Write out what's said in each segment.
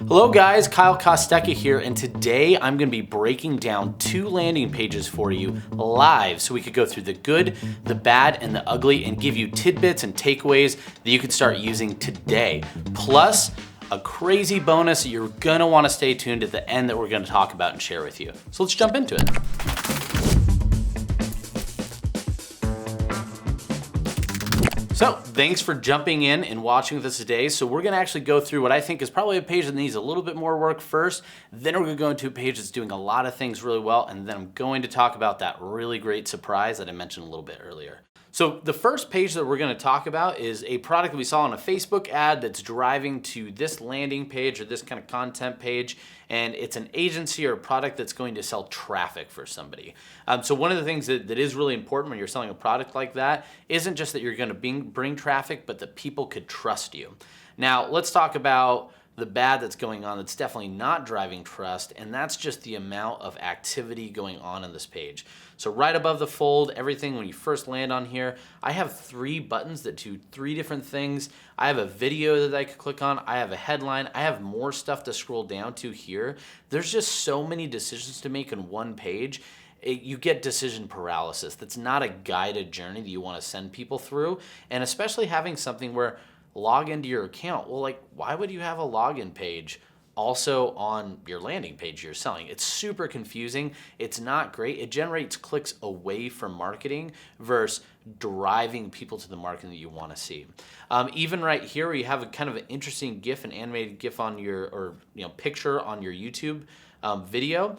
Hello guys, Kyle Kostechka here, and today I'm going to be breaking down 2 landing pages for you live so we could go through the good, the bad, and the ugly and give you tidbits and takeaways that you can start using today. Plus, a crazy bonus that you're going to want to stay tuned at the end that we're going to talk about and share with you. So let's jump into it. So thanks for jumping in and watching with us today. So we're gonna actually go through what I think is probably a page that needs a little bit more work first. Then we're gonna go into a page that's doing a lot of things really well. And then I'm going to talk about that really great surprise that I mentioned a little bit earlier. So the first page that we're gonna talk about is a product that we saw on a Facebook ad that's driving to this landing page or this kind of content page. And it's an agency or a product that's going to sell traffic for somebody. So one of the things that is really important when you're selling a product like that isn't just that you're gonna bring traffic, but that people could trust you. Now, let's talk about the bad that's going on that's definitely not driving trust, and that's just the amount of activity going on this page. So right above the fold, everything when you first land on here, I have 3 buttons that do 3 different things. I have a video that I could click on. I have a headline. I have more stuff to scroll down to here. There's just so many decisions to make in one page. You get decision paralysis. That's not a guided journey that you want to send people through, and especially having something where log into your account. Well, like, why would you have a login page also on your landing page you're selling? It's super confusing. It's not great. It generates clicks away from marketing versus driving people to the marketing that you want to see. Even right here, where you have a kind of an interesting GIF, an animated GIF on your, or picture on your YouTube video.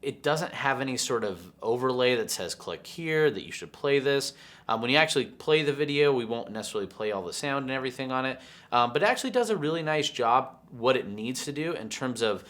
It doesn't have any sort of overlay that says click here, that you should play this. When you actually play the video, we won't necessarily play all the sound and everything on it, but it actually does a really nice job what it needs to do in terms of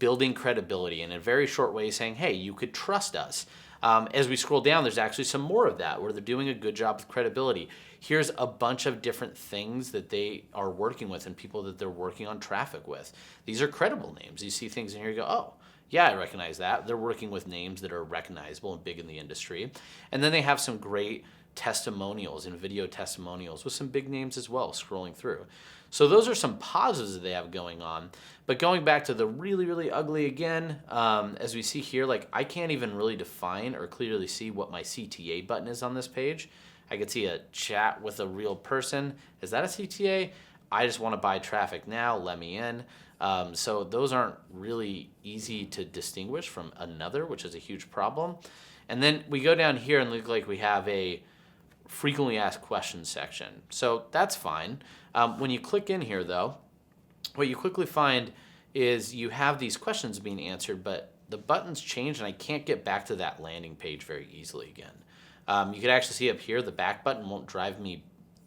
building credibility in a very short way, saying, hey, you could trust us. As we scroll down, there's actually some more of that where they're doing a good job with credibility. Here's a bunch of different things that they are working with and people that they're working on traffic with. These are credible names. You see things in here, you go, oh, yeah, I recognize that. They're working with names that are recognizable and big in the industry. And then they have some great testimonials and video testimonials with some big names as well scrolling through. So those are some positives that they have going on. But going back to the really, really ugly again, as we see here, like I can't even really define or clearly see what my CTA button is on this page. I could see a chat with a real person. Is that a CTA? I just want to buy traffic now, let me in. So those aren't really easy to distinguish from another, which is a huge problem. And then we go down here and look like we have a frequently asked questions section. So that's fine. When you click in here though, what you quickly find is you have these questions being answered, but the buttons change and I can't get back to that landing page very easily again. You can actually see up here, the back button won't drive me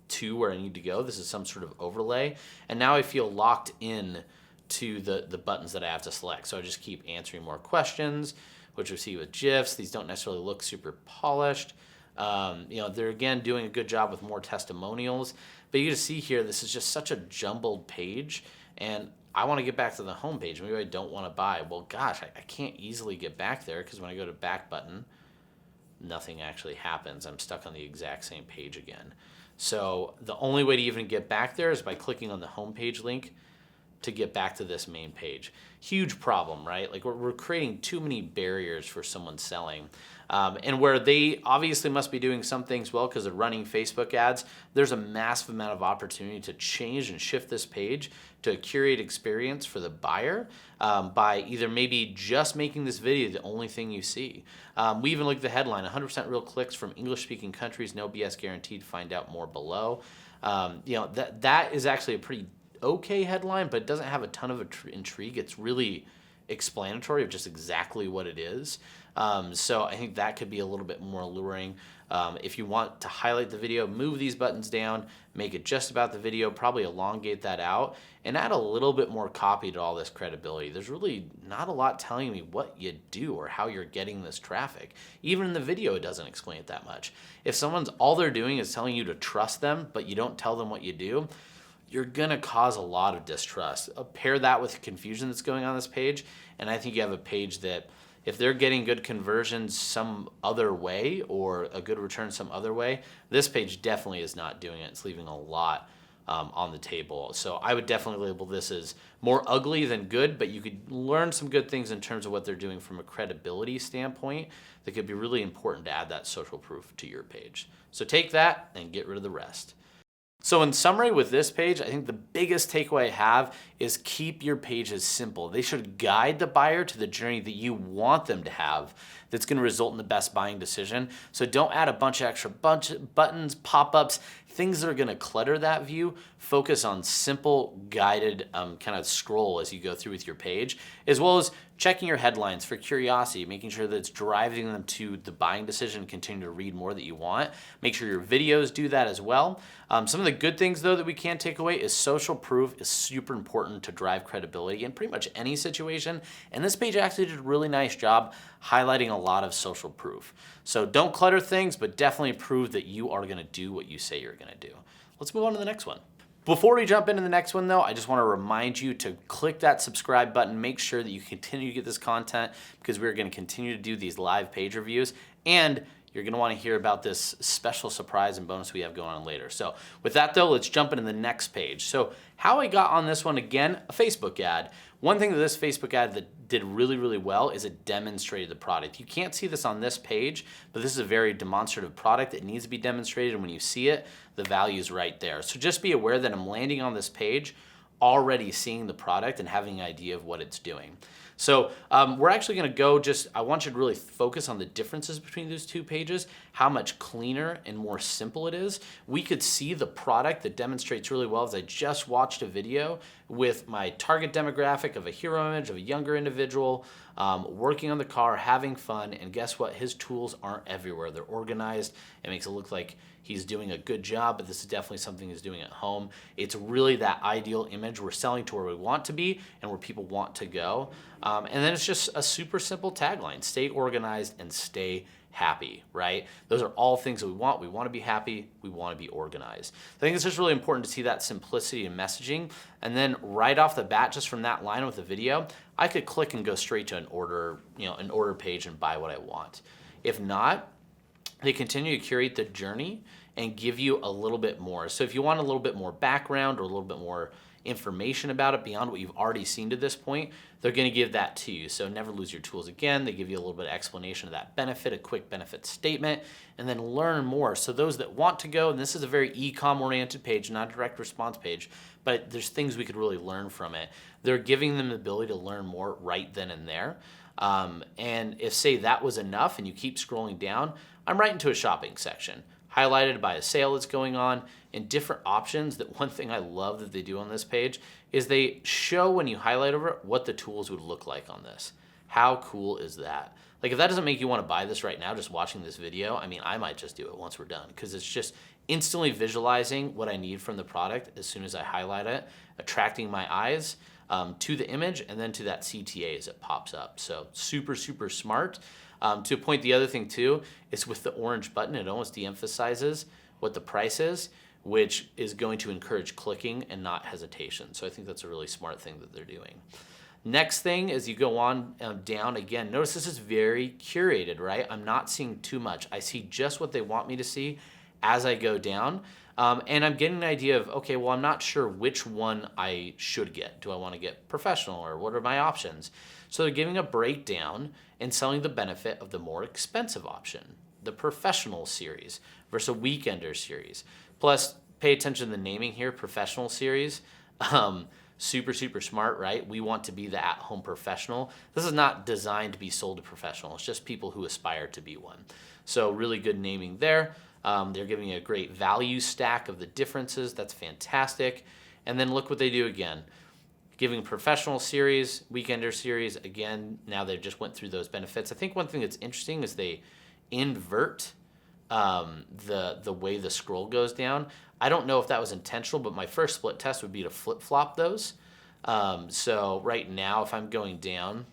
to where I need to go. This is some sort of overlay. And now I feel locked in to the buttons that I have to select. So I just keep answering more questions, which we see with GIFs. These don't necessarily look super polished. They're again doing a good job with more testimonials, but you just see here, this is just such a jumbled page and I want to get back to the home page. Maybe I don't want to buy. Well, gosh, I can't easily get back there because when I go to back button, nothing actually happens. I'm stuck on the exact same page again. So the only way to even get back there is by clicking on the home page link to get back to this main page. Huge problem, right? Like we're creating too many barriers for someone selling. And where they obviously must be doing some things well because they're running Facebook ads, there's a massive amount of opportunity to change and shift this page to a curated experience for the buyer by either maybe just making this video the only thing you see. We even look at the headline, 100% real clicks from English-speaking countries, no BS guaranteed, find out more below. That is actually a pretty okay headline, but it doesn't have a ton of intrigue. It's really explanatory of just exactly what it is. So I think that could be a little bit more alluring. If you want to highlight the video, move these buttons down, make it just about the video, probably elongate that out, and add a little bit more copy to all this credibility. There's really not a lot telling me what you do or how you're getting this traffic. Even in the video, it doesn't explain it that much. If all they're doing is telling you to trust them, but you don't tell them what you do, you're gonna cause a lot of distrust. Pair that with confusion that's going on this page, and I think you have a page that if they're getting good conversions some other way or a good return some other way, this page definitely is not doing it. It's leaving a lot on the table. So I would definitely label this as more ugly than good, but you could learn some good things in terms of what they're doing from a credibility standpoint that could be really important to add that social proof to your page. So take that and get rid of the rest. So in summary with this page, I think the biggest takeaway I have is keep your pages simple. They should guide the buyer to the journey that you want them to have that's going to result in the best buying decision. So don't add a bunch of extra buttons, pop-ups, things that are going to clutter that view. Focus on simple guided kind of scroll as you go through with your page, as well as checking your headlines for curiosity, making sure that it's driving them to the buying decision and continue to read more that you want. Make sure your videos do that as well. Some of the good things though that we can't take away is social proof is super important to drive credibility in pretty much any situation. And this page actually did a really nice job highlighting a lot of social proof. So don't clutter things, but definitely prove that you are gonna do what you say you're gonna do. Let's move on to the next one. Before we jump into the next one though, I just want to remind you to click that subscribe button. Make sure that you continue to get this content because we're going to continue to do these live page reviews, and you're going to want to hear about this special surprise and bonus we have going on later. So with that though, let's jump into the next page. So how I got on this one, again, a Facebook ad. One thing that this Facebook ad that did really, really well is it demonstrated the product. You can't see this on this page, but this is a very demonstrative product. It needs to be demonstrated, and when you see it, the value is right there. So just be aware that I'm landing on this page already seeing the product and having an idea of what it's doing. So we're actually gonna go I want you to really focus on the differences between those two pages, how much cleaner and more simple it is. We could see the product that demonstrates really well as I just watched a video with my target demographic of a hero image of a younger individual working on the car, having fun, and guess what? His tools aren't everywhere. They're organized. It makes it look like he's doing a good job, but this is definitely something he's doing at home. It's really that ideal image we're selling to where we want to be and where people want to go. And then it's just a super simple tagline: stay organized and stay happy, right? Those are all things that we want. We want to be happy. We want to be organized. I think it's just really important to see that simplicity in messaging. And then right off the bat, just from that line with the video, I could click and go straight to an order page and buy what I want. If not, they continue to curate the journey and give you a little bit more. So if you want a little bit more background or a little bit more information about it beyond what you've already seen to this point, they're going to give that to you. So never lose your tools again. They give you a little bit of explanation of that benefit, a quick benefit statement, and then learn more. So those that want to go, and this is a very e-com oriented page, not a direct response page, but there's things we could really learn from it. They're giving them the ability to learn more right then and there. And if say that was enough and you keep scrolling down, I'm right into a shopping section, highlighted by a sale that's going on and different options. That one thing I love that they do on this page is they show when you highlight over it what the tools would look like on this. How cool is that? Like if that doesn't make you want to buy this right now, just watching this video, I mean, I might just do it once we're done because it's just instantly visualizing what I need from the product as soon as I highlight it, attracting my eyes to the image and then to that CTA as it pops up. So super, super smart. To a point, the other thing too is with the orange button, it almost de-emphasizes what the price is, which is going to encourage clicking and not hesitation. So I think that's a really smart thing that they're doing. Next thing, as you go on down, again, notice this is very curated, right? I'm not seeing too much. I see just what they want me to see as I go down. And I'm getting an idea of, okay, well, I'm not sure which one I should get. Do I want to get professional or what are my options? So they're giving a breakdown and selling the benefit of the more expensive option, the professional series versus a weekender series. Plus, pay attention to the naming here, professional series. Super, super smart, right? We want to be the at-home professional. This is not designed to be sold to professionals, it's just people who aspire to be one. So really good naming there. They're giving you a great value stack of the differences. That's fantastic. And then look what they do again. Giving professional series, weekender series, again, now they just went through those benefits. I think one thing that's interesting is they invert the way the scroll goes down. I don't know if that was intentional, but my first split test would be to flip-flop those. So right now, if I'm going down,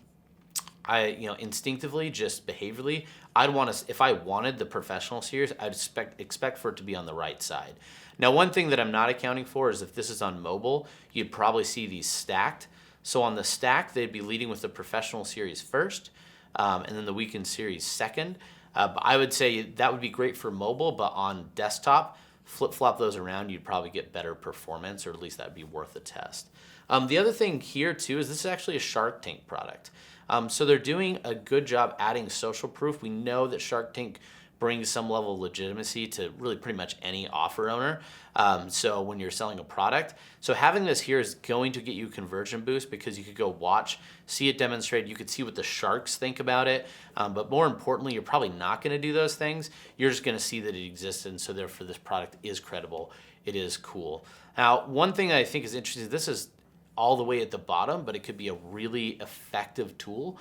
I instinctively, just behaviorally, I'd want to, if I wanted the professional series, I'd expect for it to be on the right side. Now, one thing that I'm not accounting for is if this is on mobile, you'd probably see these stacked. So on the stack, they'd be leading with the professional series first, and then the weekend series second. But I would say that would be great for mobile, but on desktop, flip-flop those around, you'd probably get better performance, or at least that'd be worth a test. The other thing here too is this is actually a Shark Tank product. So they're doing a good job adding social proof. We know that Shark Tank brings some level of legitimacy to really pretty much any offer owner. So when you're selling a product, so having this here is going to get you a conversion boost, because you could go watch, see it demonstrated, you could see what the sharks think about it. But more importantly, you're probably not gonna do those things. You're just gonna see that it existed, and so therefore this product is credible, it is cool. Now, one thing that I think is interesting, this is all the way at the bottom, but it could be a really effective tool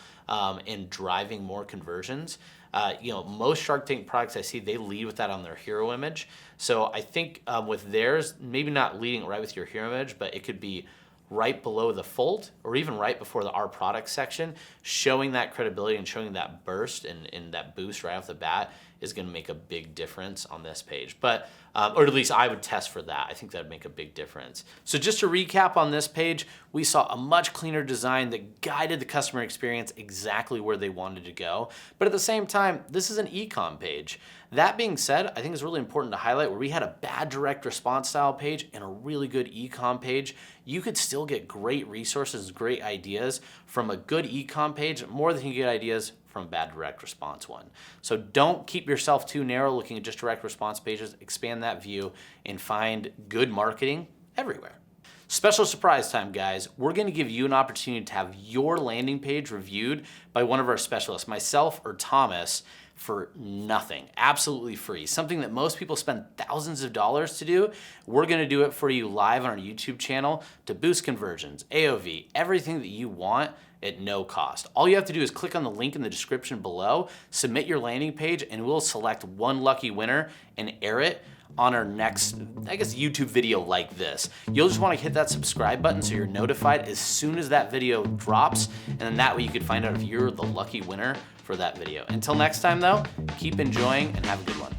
in driving more conversions. Most Shark Tank products I see, they lead with that on their hero image. So I think with theirs, maybe not leading right with your hero image, but it could be right below the fold, or even right before the Our Product section, showing that credibility and showing that burst and that boost right off the bat is gonna make a big difference on this page. But, or at least I would test for that. I think that'd make a big difference. So just to recap on this page, we saw a much cleaner design that guided the customer experience exactly where they wanted to go. But at the same time, this is an e-com page. That being said, I think it's really important to highlight where we had a bad direct response style page and a really good e-com page. You could still get great resources, great ideas from a good e-com page, more than you get ideas from a bad direct response one. So don't keep yourself too narrow looking at just direct response pages. Expand that view and find good marketing everywhere. Special surprise time, guys. We're gonna give you an opportunity to have your landing page reviewed by one of our specialists, myself or Thomas, for nothing, absolutely free. Something that most people spend thousands of dollars to do. We're gonna do it for you live on our YouTube channel to boost conversions, AOV, everything that you want at no cost. All you have to do is click on the link in the description below, submit your landing page, and we'll select one lucky winner and air it on our next, I guess, YouTube video like this. You'll just wanna hit that subscribe button so you're notified as soon as that video drops, and then that way you can find out if you're the lucky winner for that video. Until next time though, keep enjoying and have a good one.